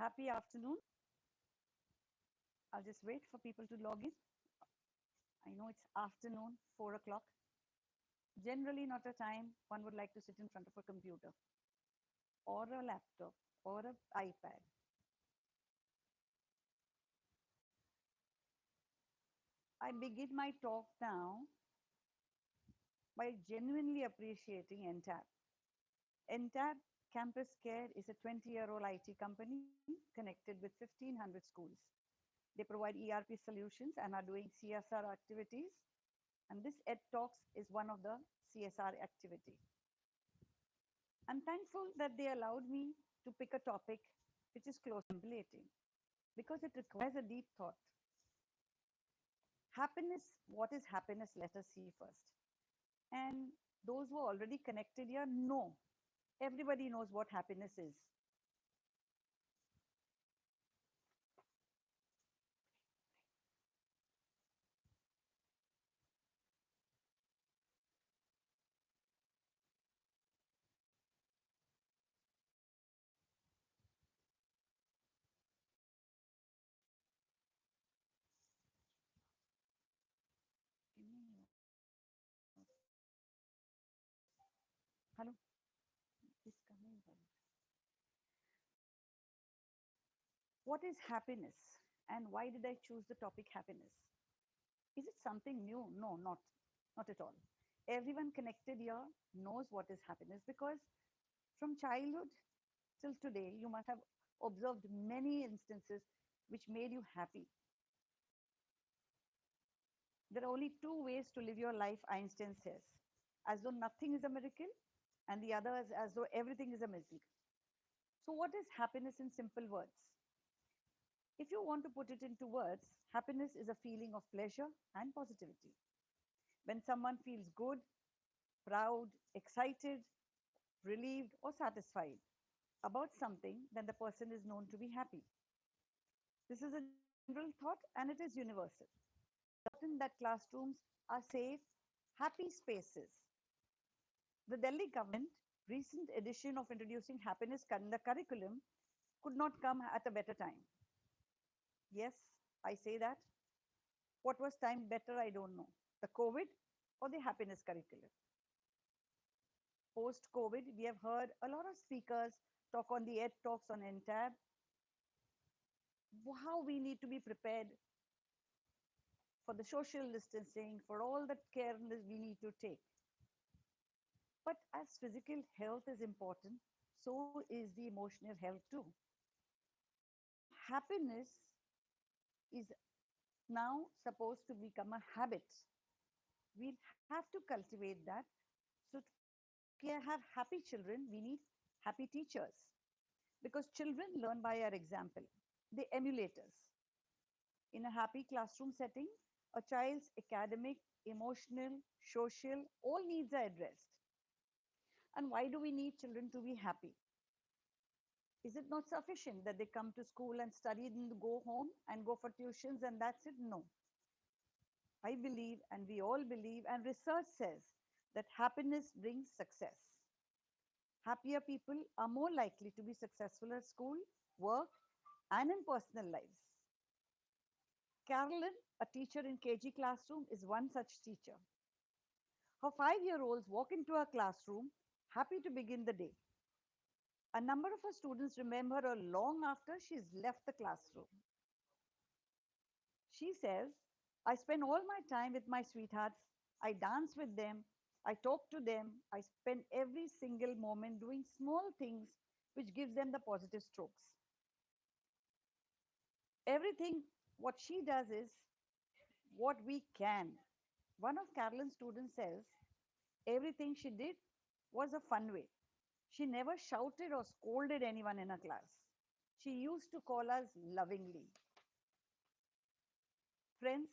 Happy afternoon. I'll just wait for people to log in. I know it's afternoon, 4 o'clock. Generally, not a time one would like to sit in front of a computer or a laptop or an iPad. I begin my talk now by genuinely appreciating Entab. Entab CampusCare is a 20-year-old IT company connected with 1,500 schools. They provide ERP solutions and are doing CSR activities. And this EdTalks is one of the CSR activity. I'm thankful that they allowed me to pick a topic which is close to contemplating because it requires a deep thought. Happiness, what is happiness? Let us see first. And those who are already connected here know, everybody knows what happiness is. Hello, is coming. What is happiness and why did I choose the topic happiness? Is it something new? No, not at all. Everyone connected here knows what is happiness because from childhood till today, you must have observed many instances which made you happy. There are only two ways to live your life, Einstein says, as though nothing is a miracle, and the other is as though everything is a miracle. So, what is happiness in simple words? If you want to put it into words, happiness is a feeling of pleasure and positivity. When someone feels good, proud, excited, relieved, or satisfied about something, then the person is known to be happy. This is a general thought and it is universal. Important that classrooms are safe, happy spaces. The Delhi government recent edition of introducing happiness in the curriculum could not come at a better time. Yes, I say that. What was timed better, I don't know. The COVID or the happiness curriculum. Post COVID, we have heard a lot of speakers talk on the Ed Talks on Entab, how we need to be prepared for the social distancing, for all the care we need to take. But as physical health is important, so is the emotional health too. Happiness is now supposed to become a habit. We have to cultivate that. So to have happy children, we need happy teachers because children learn by our example. They emulate us. In a happy classroom setting, a child's academic, emotional, social, all needs are addressed. And why do we need children to be happy? Is it not sufficient that they come to school and study and go home and go for tuitions and that's it? No. I believe, and we all believe, and research says that happiness brings success. Happier people are more likely to be successful at school, work, and in personal lives. Carolyn, a teacher in KG classroom, is one such teacher. Her 5-year-olds walk into her classroom happy to begin the day. A number of her students remember her long after she's left the classroom. She says, I spend all my time with my sweethearts. I dance with them. I talk to them. I spend every single moment doing small things which gives them the positive strokes. Everything, what she does is what we can. One of Carolyn's students says, everything she did was a fun way. She never shouted or scolded anyone in her class. She used to call us lovingly. Friends,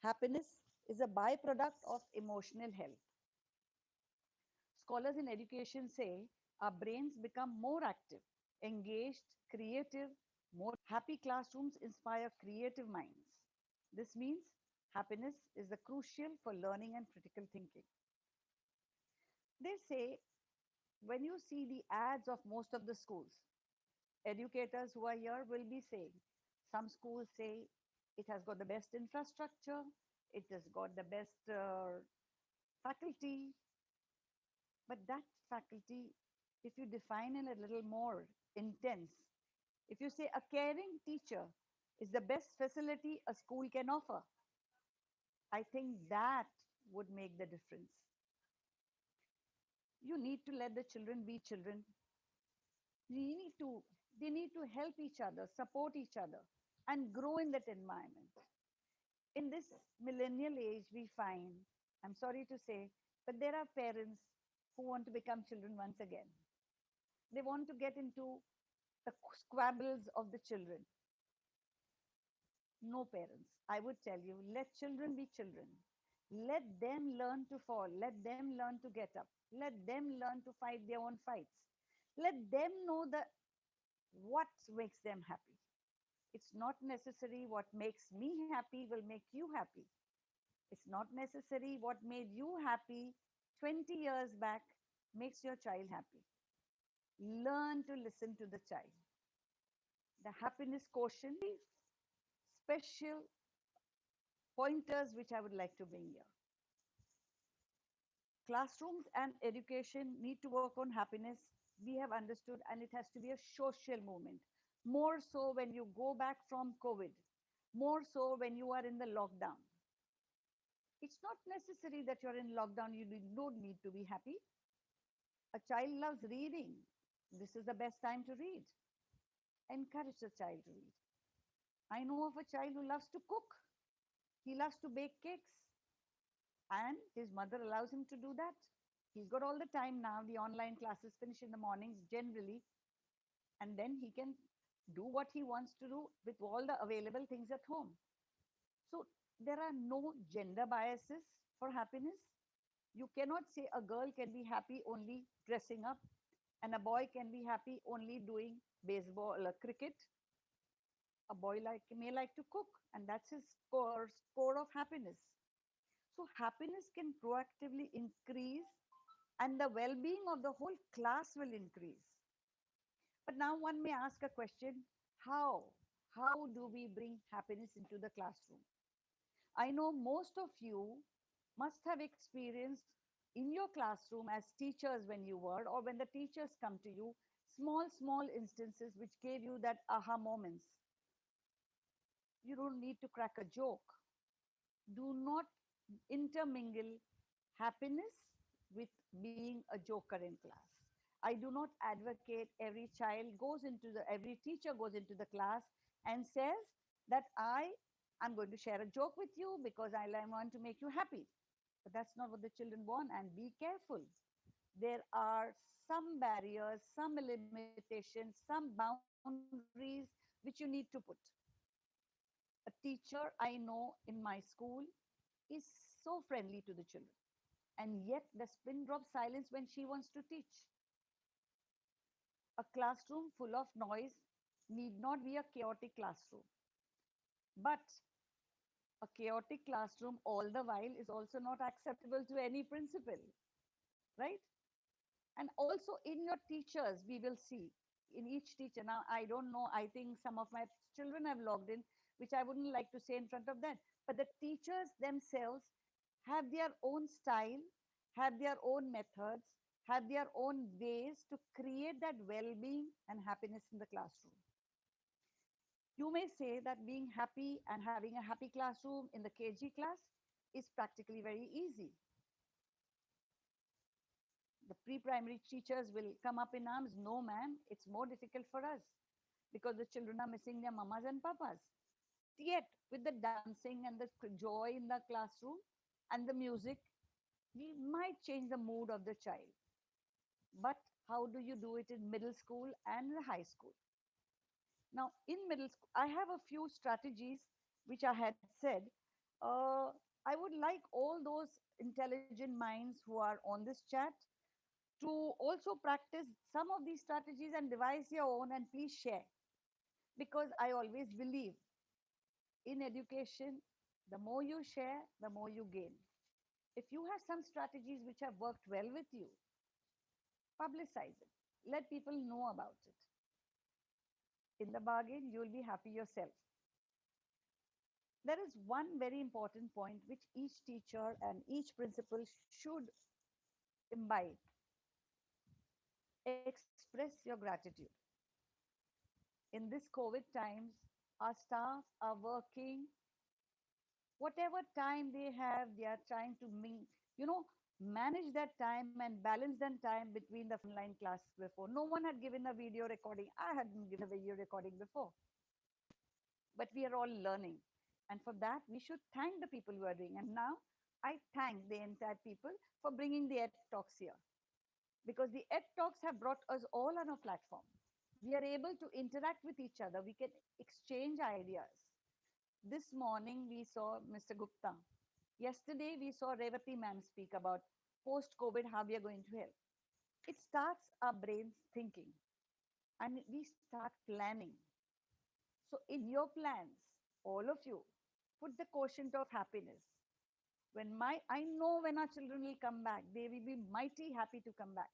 happiness is a byproduct of emotional health. Scholars in education say our brains become more active, engaged, creative, more happy classrooms inspire creative minds. This means happiness is the crucial for learning and critical thinking. They say when you see the ads of most of the schools, Educators who are here will be saying, some schools say it has got the best infrastructure, it has got the best faculty, but that faculty, if you define it a little more intense, if you say a caring teacher is the best facility a school can offer, I think that would make the difference. You need to let the children be children. We need to, they need to help each other, support each other, and grow in that environment. In this millennial age, we find, I'm sorry to say, but there are parents who want to become children once again. They want to get into the squabbles of the children. No, parents, I would tell you, let children be children. Let them learn to fall. Let them learn to get up. Let them learn to fight their own fights. Let them know that what makes them happy. It's not necessary what makes me happy will make you happy. It's not necessary what made you happy 20 years back makes your child happy. Learn to listen to the child. The happiness quotient, special pointers which I would like to bring here. Classrooms and education need to work on happiness. We have understood, and it has to be a social movement. More so when you go back from COVID, more so when you are in the lockdown. It's not necessary that you're in lockdown, you don't need to be happy. A child loves reading. This is the best time to read. Encourage the child to read. I know of a child who loves to cook. He loves to bake cakes. And his mother allows him to do that. He's got all the time now. The online classes finish in the mornings generally. And then he can do what he wants to do with all the available things at home. So there are no gender biases for happiness. You cannot say a girl can be happy only dressing up and a boy can be happy only doing baseball or cricket. A boy may like to cook, and that's his score of happiness. So happiness can proactively increase, and the well-being of the whole class will increase. But now one may ask a question: how? How do we bring happiness into the classroom? I know most of you must have experienced in your classroom as teachers when you were, or when the teachers come to you, small instances which gave you that aha moments. You don't need to crack a joke. Do not intermingle happiness with being a joker in class. I do not advocate every teacher goes into the class and says that I am going to share a joke with you because I want to make you happy. But that's not what the children want, and be careful. There are some barriers, some limitations, some boundaries which you need to put. A teacher I know in my school is so friendly to the children, and yet the pin drop silence when she wants to teach. A classroom full of noise need not be a chaotic classroom, but a chaotic classroom all the while is also not acceptable to any principal, right? And also in your teachers, we will see in each teacher. Now, I don't know, I think some of my children have logged in, which I wouldn't like to say in front of them, but the teachers themselves have their own style, have their own methods, have their own ways to create that well-being and happiness in the classroom. You may say that being happy and having a happy classroom in the KG class is practically very easy. The pre-primary teachers will come up in arms. No, ma'am, it's more difficult for us because the children are missing their mamas and papas. Yet, with the dancing and the joy in the classroom and the music, we might change the mood of the child. But how do you do it in middle school and the high school? Now, in middle school, I have a few strategies which I had said. Uh, I would like all those intelligent minds who are on this chat to also practice some of these strategies and devise your own, and please share. Because I always believe in education, the more you share, the more you gain. If you have some strategies which have worked well with you, publicize it. Let people know about it. In the bargain, you'll be happy yourself. There is one very important point which each teacher and each principal should imbibe. Express your gratitude. In this COVID times, our staff are working whatever time they are trying to you know, manage that time and balance that time between the online class before. No one had given a video recording. I hadn't given a video recording before, but we are all learning. And for that, we should thank the people who are doing. And now I thank the entire people for bringing the Ed Talks here, because the Ed Talks have brought us all on a platform. We are able to interact with each other. We can exchange ideas. This morning we saw Mr. Gupta. Yesterday we saw Revati ma'am speak about post-COVID, how we are going to help. It starts our brains thinking and we start planning. So in your plans, all of you, put the quotient of happiness. I know when our children will come back, they will be mighty happy to come back.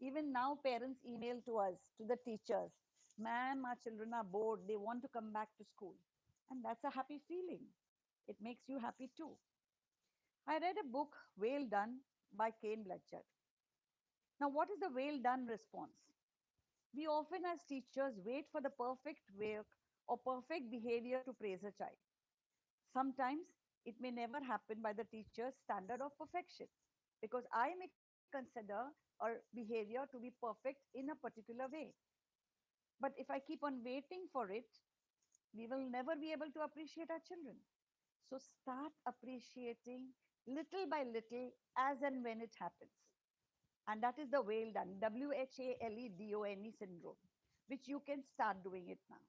Even now, parents email to us, to the teachers, ma'am, our children are bored. They want to come back to school. And that's a happy feeling. It makes you happy too. I read a book, Well Done, by Kane Blanchard. Now, what is the well done response? We often, as teachers, wait for the perfect work or perfect behavior to praise a child. Sometimes it may never happen by the teacher's standard of perfection, because I may consider our behavior to be perfect in a particular way. But if I keep on waiting for it, we will never be able to appreciate our children. So start appreciating little by little as and when it happens. And that is the Whale Done, WHALEDONE syndrome, which you can start doing it now.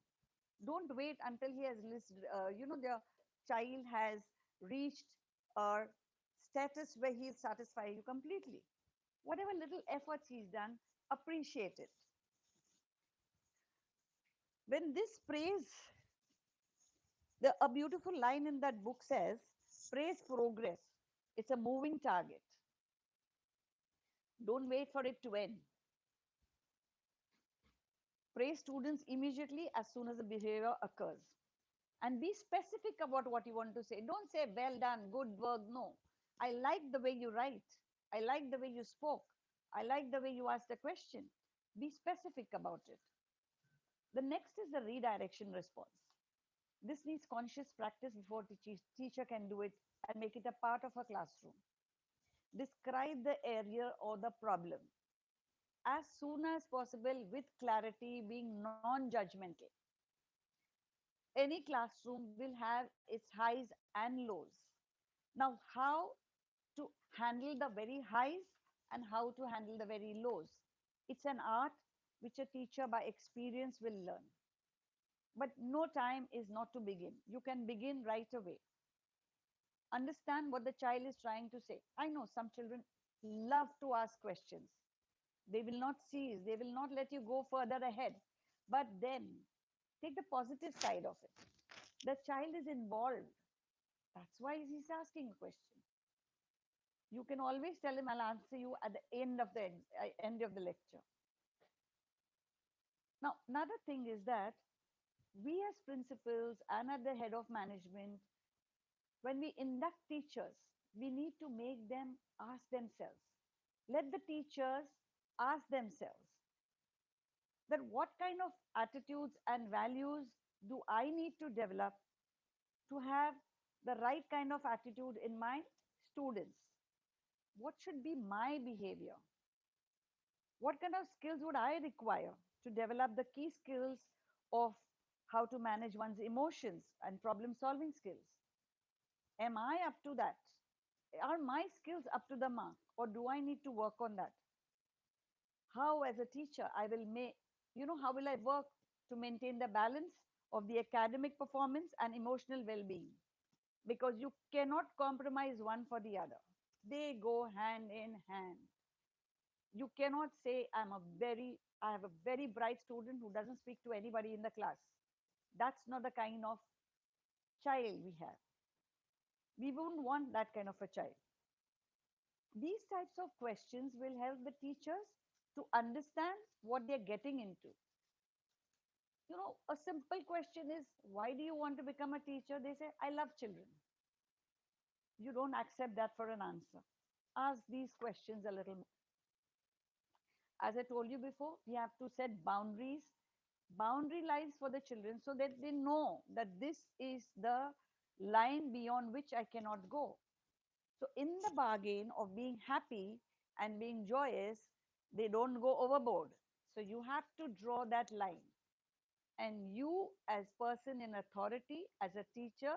Don't wait until he has listed, the child has reached a status where he'll satisfy you completely. Whatever little efforts he's done, appreciate it. When this praise, a beautiful line in that book says, praise progress. It's a moving target. Don't wait for it to end. Praise students immediately as soon as the behavior occurs. And be specific about what you want to say. Don't say, well done, good work. No. I like the way you write. I like the way you spoke. I like the way you asked a question. Be specific about it. The next is the redirection response. This needs conscious practice before the teacher can do it and make it a part of a classroom. Describe the area or the problem as soon as possible with clarity, being non-judgmental. Any classroom will have its highs and lows. Now, how to handle the very highs and how to handle the very lows? It's an art which a teacher by experience will learn. But no time is not to begin. You can begin right away. Understand what the child is trying to say. I know some children love to ask questions. They will not cease. They will not let you go further ahead. But then take the positive side of it. The child is involved. That's why he's asking a question. You can always tell him, I'll answer you at the end of the lecture. Now, another thing is that we as principals and at the head of management, when we induct teachers, we need to make them ask themselves. Let the teachers ask themselves that what kind of attitudes and values do I need to develop to have the right kind of attitude in my students? What should be my behavior? What kind of skills would I require to develop the key skills of how to manage one's emotions and problem solving skills? Am I up to that? Are my skills up to the mark, or do I need to work on that? How, as a teacher, I will make, how will I work to maintain the balance of the academic performance and emotional well being? Because you cannot compromise one for the other, they go hand in hand. You cannot say, I have a very bright student who doesn't speak to anybody in the class. That's not the kind of child we have. We wouldn't want that kind of a child. These types of questions will help the teachers to understand what they're getting into. A simple question is, why do you want to become a teacher? They say, I love children. You don't accept that for an answer. Ask these questions a little more. As I told you before, we have to set boundaries, boundary lines for the children so that they know that this is the line beyond which I cannot go. So, in the bargain of being happy and being joyous, they don't go overboard. So, you have to draw that line. And you, as person in authority, as a teacher,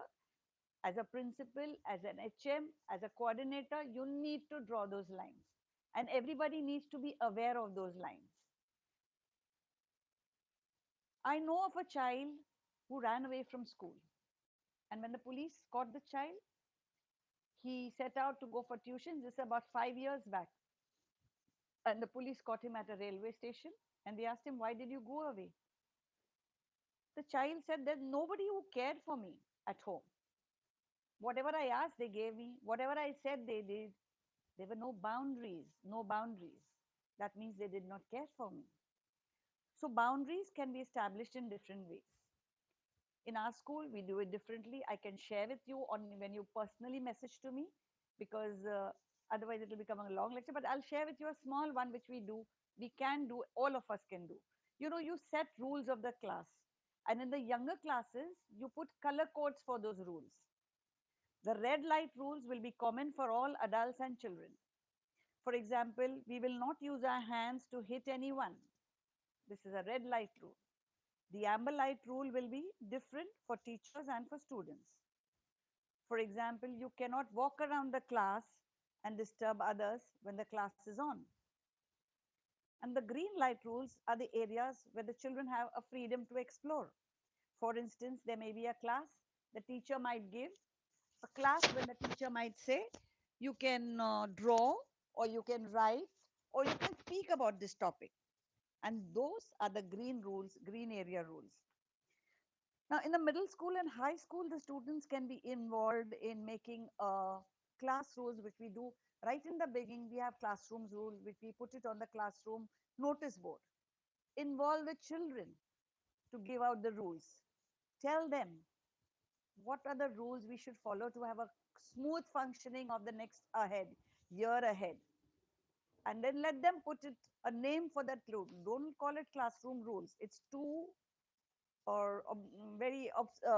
as a principal, as an HM, as a coordinator, you need to draw those lines. And everybody needs to be aware of those lines. I know of a child who ran away from school. And when the police caught the child, he set out to go for tuition. This is about 5 years back. And the police caught him at a railway station and they asked him, why did you go away? The child said, there's nobody who cared for me at home. Whatever I asked, they gave me. Whatever I said, they did. There were no boundaries, no boundaries. That means they did not care for me. So boundaries can be established in different ways. In our school, we do it differently. I can share with you on when you personally message to me, because otherwise it will become a long lecture. But I'll share with you a small one which we do. We can do, all of us can do. You set rules of the class. And in the younger classes, you put color codes for those rules. The red light rules will be common for all adults and children. For example, we will not use our hands to hit anyone. This is a red light rule. The amber light rule will be different for teachers and for students. For example, you cannot walk around the class and disturb others when the class is on. And the green light rules are the areas where the children have a freedom to explore. For instance, there may be a class the teacher might give, a class when the teacher might say, you can draw, or you can write, or you can speak about this topic. And those are the green rules, green area rules. Now, in the middle school and high school, the students can be involved in making class rules, which we do right in the beginning. We have classrooms rule, which we put it on the classroom notice board. Involve the children to give out the rules. Tell them what are the rules we should follow to have a smooth functioning of the next ahead, year ahead. And then let them put it a name for that rule. Don't call it classroom rules. It's too or very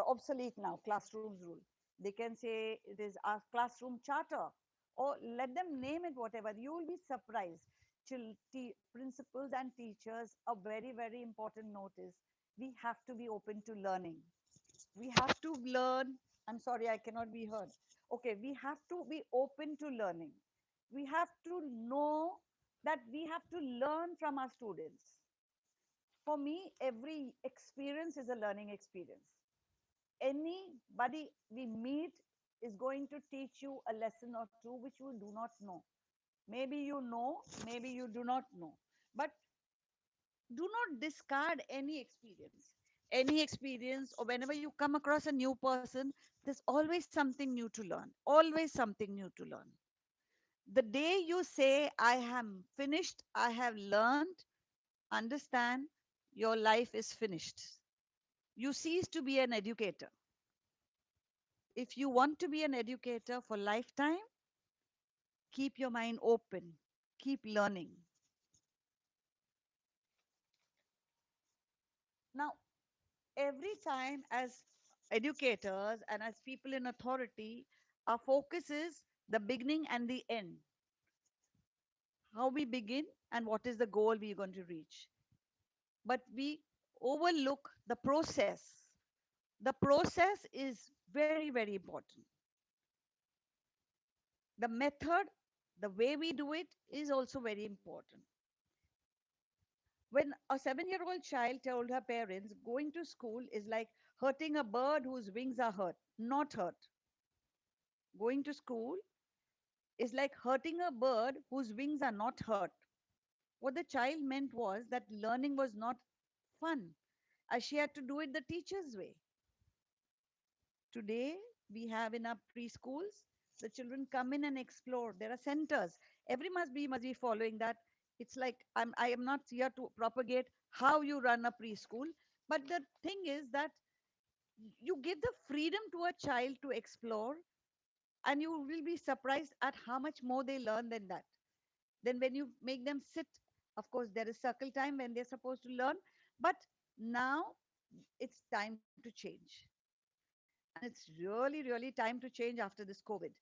obsolete now, classrooms rule. They can say it is our classroom charter, or let them name it whatever. You will be surprised. Principals and teachers, a very, very important note is we have to be open to learning. We have to learn. I'm sorry, I cannot be heard. Okay, we have to be open to learning. We have to know that we have to learn from our students. For me, every experience is a learning experience. Anybody we meet is going to teach you a lesson or two which you do not know. Maybe you know, maybe you do not know. But do not discard any experience. Any experience, or whenever you come across a new person, there's always something new to learn. Always something new to learn. The day you say, I am finished, I have learned, understand, your life is finished. You cease to be an educator. If you want to be an educator for lifetime, keep your mind open, keep learning. Now, every time as educators and as people in authority, our focus is the beginning and the end. How we begin and what is the goal we're going to reach. But we overlook the process. The process is very, very important. The method, the way we do it is also very important. When a 7-year-old child told her parents, going to school is like hurting a bird whose wings are hurt, not hurt. Going to school is like hurting a bird whose wings are not hurt. What the child meant was that learning was not fun, as she had to do it the teacher's way. Today, we have in our preschools, the children come in and explore. There are centers. Every must be following that. It's like I am not here to propagate how you run a preschool, But the thing is that you give the freedom to a child to explore, and you will be surprised at how much more they learn than that. Then, when you make them sit, of course, there is circle time when they're supposed to learn, but now it's time to change. And it's really, really time to change after this COVID.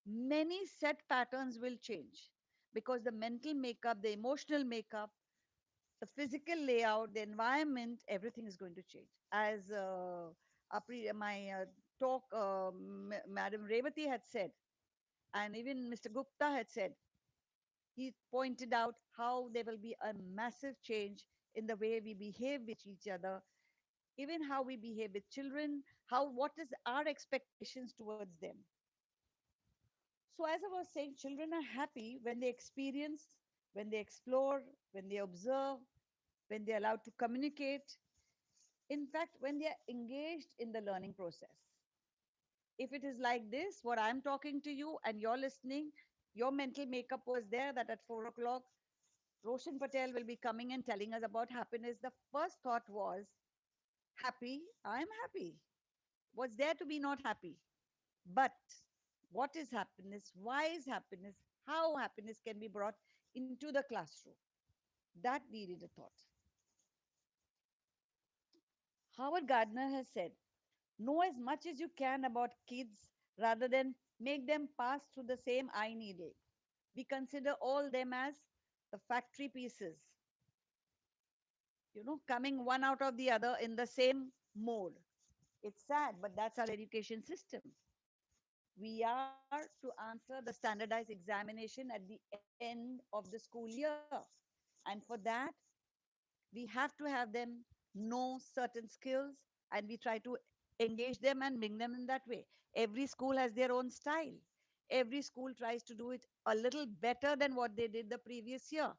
Many set patterns will change because the mental makeup, the emotional makeup, the physical layout, the environment, everything is going to change. As my talk, Madam Revati had said, and even Mr. Gupta had said, he pointed out how there will be a massive change in the way we behave with each other, even how we behave with children, how what is our expectations towards them. So as I was saying, children are happy when they experience, when they explore, when they observe, when they're allowed to communicate. In fact, when they are engaged in the learning process. If it is like this, what I'm talking to you and you're listening, your mental makeup was there that at 4 o'clock, Roshan Patel will be coming and telling us about happiness. The first thought was, happy, I'm happy. What's there to be not happy? But what is happiness? Why is happiness? How happiness can be brought into the classroom? That needed a thought. Howard Gardner has said, know as much as you can about kids rather than make them pass through the same eye needle. We consider all them as the factory pieces, coming one out of the other in the same mold. It's sad, but that's our education system. We are to answer the standardized examination at the end of the school year. And for that, we have to have them know certain skills, and we try to engage them and bring them in that way. Every school has their own style. Every school tries to do it a little better than what they did the previous year.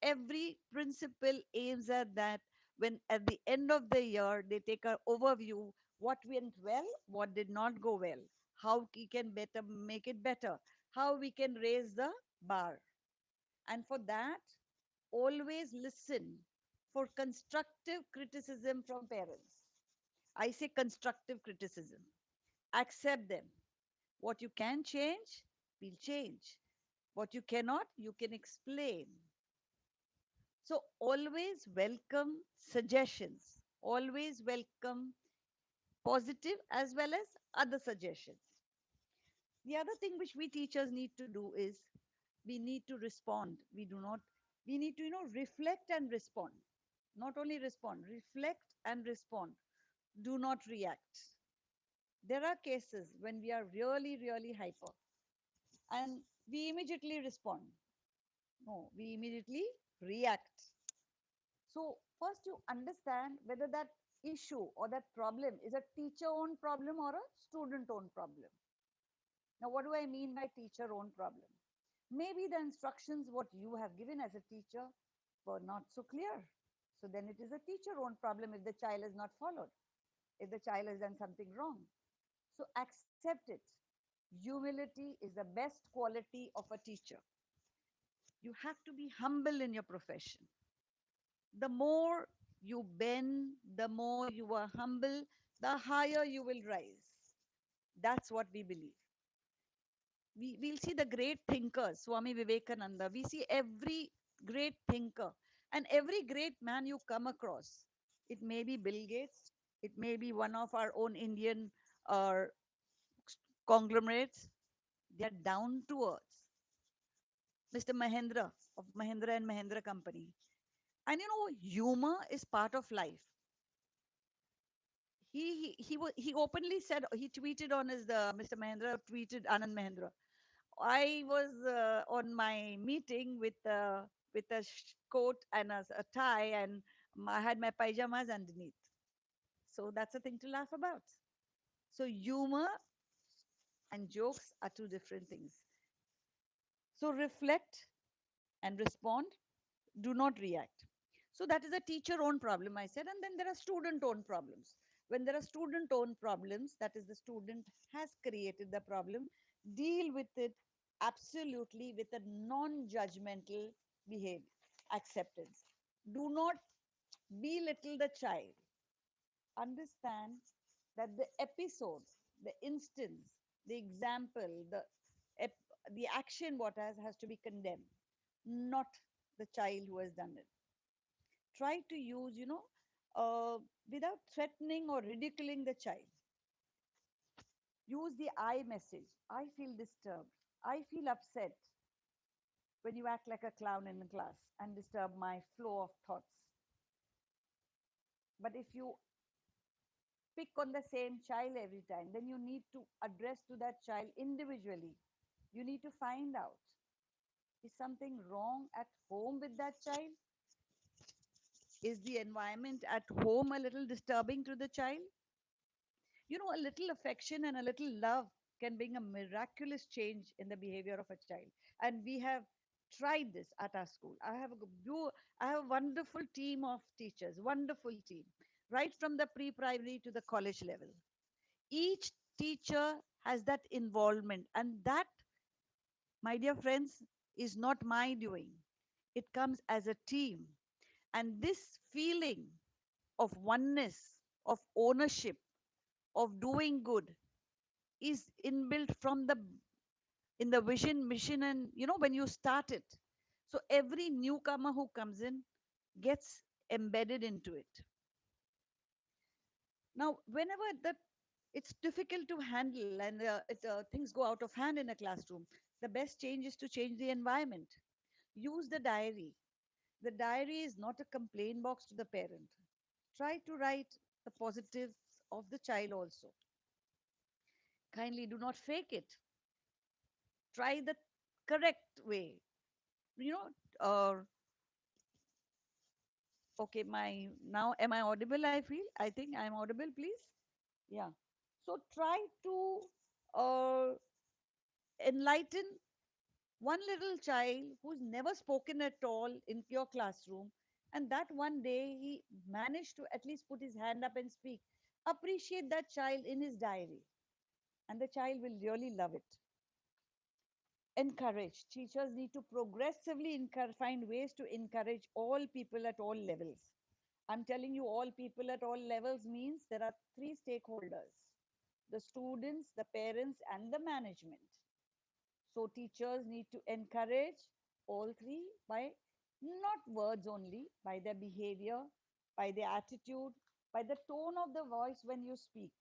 Every principal aims at that. When at the end of the year they take an overview, what went well, what did not go well, how we can better make it better, how we can raise the bar. And for that, always listen for constructive criticism from parents. I say constructive criticism. Accept them. What you can change, we'll change. What you cannot, you can explain. So always welcome suggestions. Always welcome positive as well as other suggestions. The other thing which we teachers need to do is we need to respond. We need to, reflect and respond. Not only respond, reflect and respond. Do not react. There are cases when we are really, really hyper and we immediately respond. No, we immediately react. So first you understand whether that issue or that problem is a teacher-owned problem or a student-owned problem. Now, what do I mean by teacher-owned problem? Maybe the instructions what you have given as a teacher were not so clear. So then it is a teacher-owned problem if the child is not followed, if the child has done something wrong. So accept it. Humility is the best quality of a teacher. You have to be humble in your profession. The more you bend, the more you are humble, the higher you will rise. That's what we believe. We'll see the great thinkers, Swami Vivekananda. We see every great thinker and every great man you come across. It may be Bill Gates, it may be one of our own Indian uh, conglomerates. They are down to earth. Mr. Mahendra of Mahendra and Mahendra Company. And humor is part of life. He openly said, he tweeted on his Mr. Mahendra tweeted Anand Mahendra. I was on my meeting with a coat and a tie, and I had my pajamas underneath. So that's a thing to laugh about. So humor and jokes are two different things. So reflect and respond. Do not react. So that is a teacher-owned problem, I said. And then there are student-owned problems. When there are student-owned problems, that is the student has created the problem, deal with it absolutely with a non-judgmental behavior, acceptance. Do not belittle the child. Understand that the episode, the instance, the example, the action what has to be condemned, not the child who has done it. Try to use, without threatening or ridiculing the child. Use the I message. I feel disturbed. I feel upset when you act like a clown in the class and disturb my flow of thoughts. But if you pick on the same child every time, then you need to address to that child individually. You need to find out, is something wrong at home with that child? Is the environment at home a little disturbing to the child? A little affection and a little love can bring a miraculous change in the behavior of a child. And we have tried this at our school. I have a wonderful team of teachers, wonderful team, right from the pre-primary to the college level. Each teacher has that involvement, and that, my dear friends, is not my doing. It comes as a team. And this feeling of oneness, of ownership, of doing good is inbuilt from the in the vision, mission, and when you start it. So every newcomer who comes in gets embedded into it. Now, whenever that it's difficult to handle and things go out of hand in a classroom, the best change is to change the environment. Use the diary. The diary is not a complaint box to the parent. Try to write the positives of the child also. Kindly do not fake it. Try the correct way. You know, okay, now am I audible? I feel. I think I'm audible, please. Yeah. So try to uh, enlighten one little child who's never spoken at all in your classroom, and that one day he managed to at least put his hand up and speak. Appreciate that child in his diary, and the child will really love it. Encourage. Teachers need to progressively find ways to encourage all people at all levels. I'm telling you, all people at all levels means there are three stakeholders: the students, the parents, and the management. So teachers need to encourage all three by not words only, by their behavior, by their attitude, by the tone of the voice when you speak.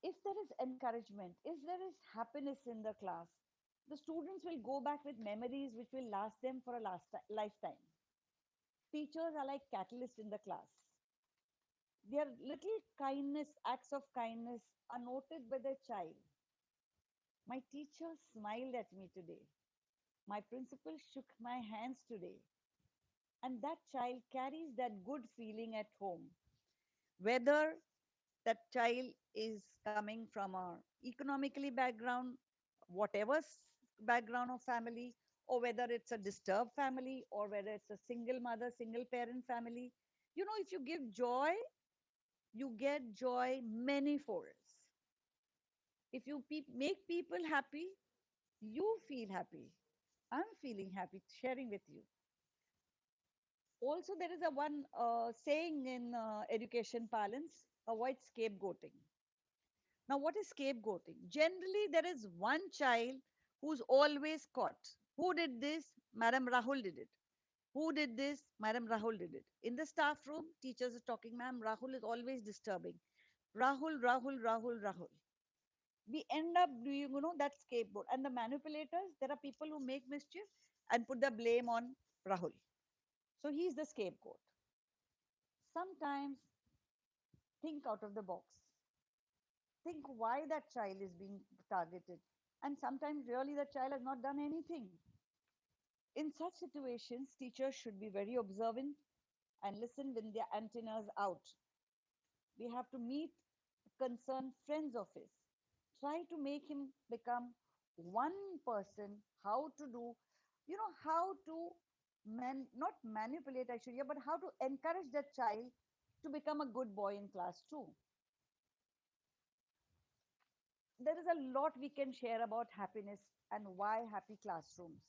If there is encouragement, if there is happiness in the class, the students will go back with memories which will last them for a lifetime. Teachers are like catalysts in the class. Their little kindness, acts of kindness are noted by the child. My teacher smiled at me today. My principal shook my hands today. And that child carries that good feeling at home. Whether that child is coming from a economically background, whatever background of family, or whether it's a disturbed family, or whether it's a single mother, single parent family. If you give joy, you get joy many folds. If you make people happy, you feel happy. I'm feeling happy sharing with you. Also, there is a one saying in education parlance: avoid scapegoating. Now, what is scapegoating? Generally, there is one child who's always caught. Who did this? Madam Rahul did it. Who did this? Madam Rahul did it. In the staff room, teachers are talking, ma'am, Rahul is always disturbing. Rahul, Rahul, Rahul, Rahul. We end up doing, that scapegoat. And the manipulators, there are people who make mischief and put the blame on Rahul. So he's the scapegoat. Sometimes think out of the box. Think why that child is being targeted. And sometimes really the child has not done anything. In such situations, teachers should be very observant and listen when their antennas out. We have to meet concerned friends of his. Try to make him become one person, how to do, how to not manipulate actually, but how to encourage that child to become a good boy in class too. There is a lot we can share about happiness and why happy classrooms.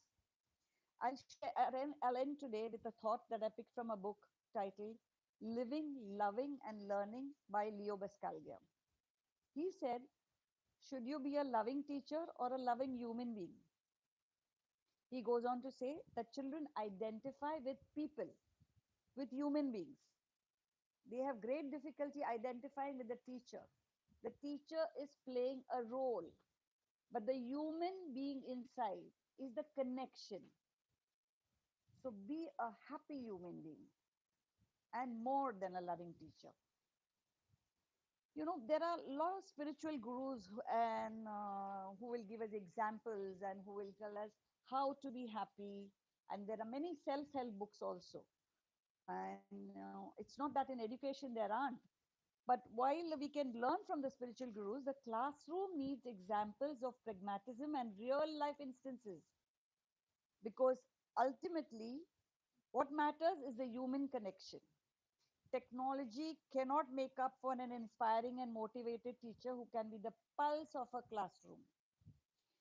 I'll end today with a thought that I picked from a book titled Living, Loving, and Learning by Leo Buscaglia. He said, should you be a loving teacher or a loving human being? He goes on to say that children identify with people, with human beings. They have great difficulty identifying with the teacher. The teacher is playing a role, but the human being inside is the connection. So be a happy human being and more than a loving teacher. There are a lot of spiritual gurus who will give us examples and who will tell us how to be happy. And there are many self-help books also. And it's not that in education there aren't. But while we can learn from the spiritual gurus, the classroom needs examples of pragmatism and real life instances. Because ultimately, what matters is the human connection. Technology cannot make up for an inspiring and motivated teacher who can be the pulse of a classroom.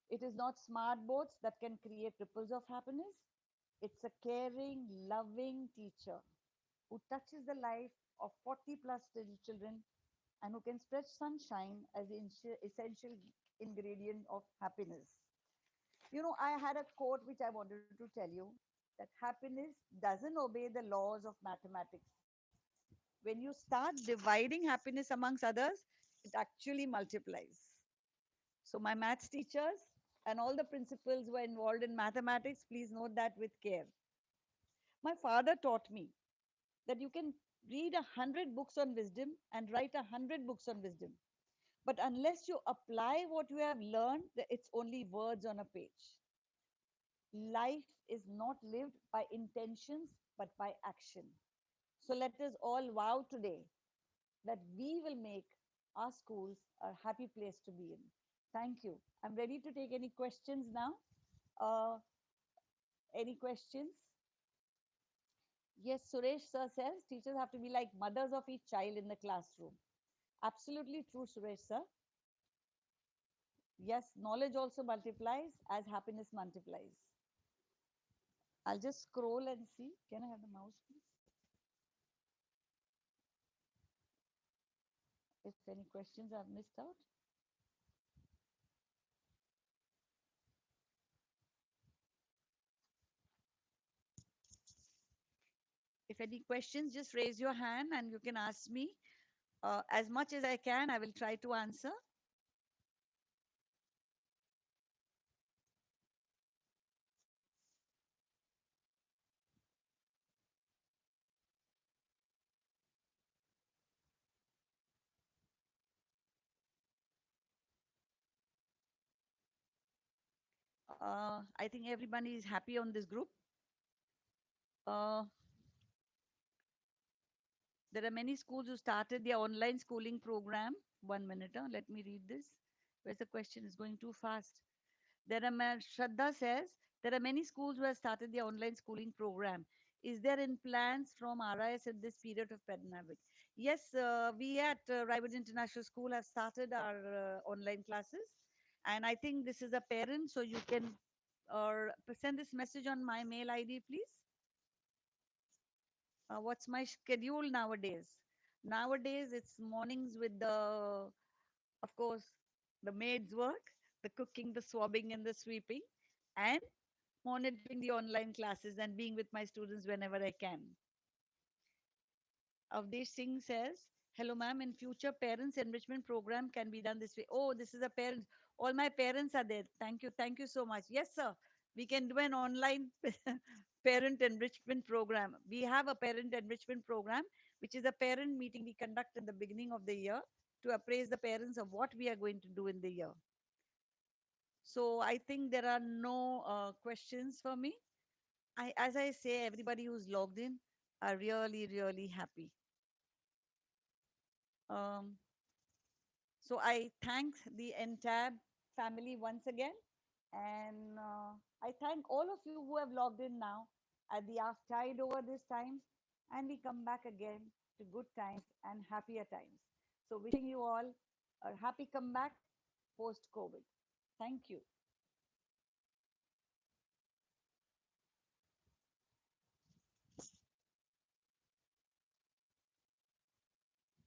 It is not smart boards that can create ripples of happiness. It's a caring, loving teacher who touches the life of 40 plus children and who can spread sunshine as the essential ingredient of happiness. I had a quote which I wanted to tell you that happiness doesn't obey the laws of mathematics. When you start dividing happiness amongst others, it actually multiplies. So, my maths teachers and all the principals who are involved in mathematics, please note that with care. My father taught me that you can read 100 books on wisdom and write 100 books on wisdom. But unless you apply what you have learned, it's only words on a page. Life is not lived by intentions, but by action. So let us all vow today that we will make our schools a happy place to be in. Thank you. I'm ready to take any questions now. Uh, any questions? Yes, Suresh sir says teachers have to be like mothers of each child in the classroom. Absolutely true, Suresh sir. Yes, knowledge also multiplies as happiness multiplies. I'll just scroll and see. Can I have the mouse, please? If any questions I've missed out. If any questions, just raise your hand and you can ask me. As much as I can, I will try to answer. I think everybody is happy on this group. Uh, there are many schools who started their online schooling program. 1 minute, let me read this. Where's the question? Is going too fast. Shraddha says, there are many schools who have started their online schooling program. Is there in plans from RIS at this period of pandemic? Yes, we at Ryewood International School have started our online classes. And I think this is a parent, so you can send this message on my mail ID, please. What's my schedule nowadays? Nowadays, it's mornings with of course, the maid's work, the cooking, the swabbing, and the sweeping, and monitoring the online classes and being with my students whenever I can. Avdesh Singh says, hello, ma'am. In future, parents enrichment program can be done this way. Oh, this is a parent. All my parents are there. Thank you. Thank you so much. Yes, sir. We can do an online parent enrichment program. We have a parent enrichment program, which is a parent meeting we conduct in the beginning of the year to appraise the parents of what we are going to do in the year. So I think there are no questions for me. As I say, everybody who's logged in are really, really happy. Um, so I thank the Entab family once again. And I thank all of you who have logged in now at the half tide over this time. And we come back again to good times and happier times. So wishing you all a happy comeback post-COVID. Thank you.